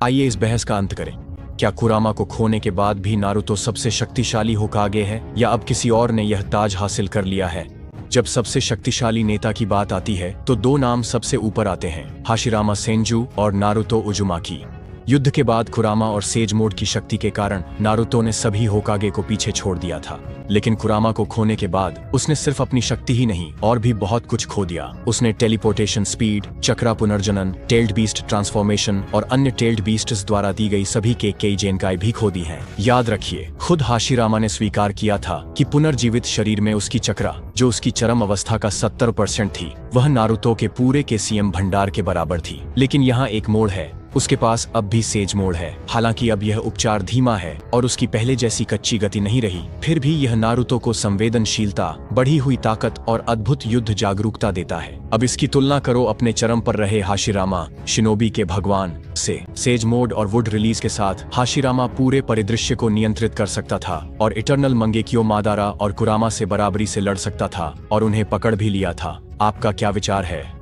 आइए इस बहस का अंत करें। क्या कुरामा को खोने के बाद भी नारुतो सबसे शक्तिशाली होकागे है, या अब किसी और ने यह ताज हासिल कर लिया है? जब सबसे शक्तिशाली नेता की बात आती है तो दो नाम सबसे ऊपर आते हैं, हाशिरामा सेंजू और नारुतो उजुमाकी। युद्ध के बाद कुरामा और सेज मोड की शक्ति के कारण नारुतो ने सभी होकागे को पीछे छोड़ दिया था, लेकिन कुरामा को खोने के बाद उसने सिर्फ अपनी शक्ति ही नहीं और भी बहुत कुछ खो दिया। उसने टेलीपोर्टेशन स्पीड, चक्रा पुनर्जनन, टेल्ड बीस्ट ट्रांसफॉर्मेशन और अन्य टेल्ड बीस्ट्स द्वारा दी गई सभी के कई जेनकाई भी खो दी हैं। याद रखिए, खुद हाशिरामा ने स्वीकार किया था कि पुनर्जीवित शरीर में उसकी चक्रा, जो उसकी चरम अवस्था का 70% थी, वह नारुतो के पूरे के सीएम भंडार के बराबर थी। लेकिन यहाँ एक मोड़ है, उसके पास अब भी सेज मोड है। हालांकि अब यह उपचार धीमा है और उसकी पहले जैसी कच्ची गति नहीं रही, फिर भी यह नारुतो को संवेदनशीलता, बढ़ी हुई ताकत और अद्भुत युद्ध जागरूकता देता है। अब इसकी तुलना करो अपने चरम पर रहे हाशिरामा, शिनोबी के भगवान से। सेज मोड और वुड रिलीज के साथ हाशिरामा पूरे परिदृश्य को नियंत्रित कर सकता था और इटर्नल मंगेकियो मादारा और कुरामा से बराबरी से लड़ सकता था और उन्हें पकड़ भी लिया था। आपका क्या विचार है?